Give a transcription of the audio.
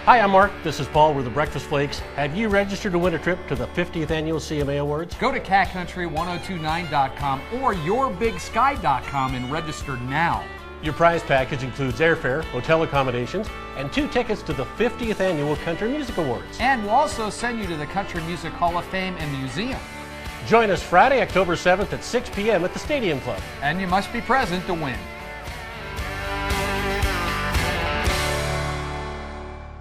Hi, I'm Mark. This is Paul. We're the Breakfast Flakes. Have you registered to win a trip to the 50th Annual CMA Awards? Go to catcountry1029.com or yourbigsky.com and register now. Your prize package includes airfare, hotel accommodations, and 2 tickets to the 50th Annual Country Music Awards. And we'll also send you to the Country Music Hall of Fame and Museum. Join us Friday, October 7th at 6 p.m. at the Stadium Club. And you must be present to win.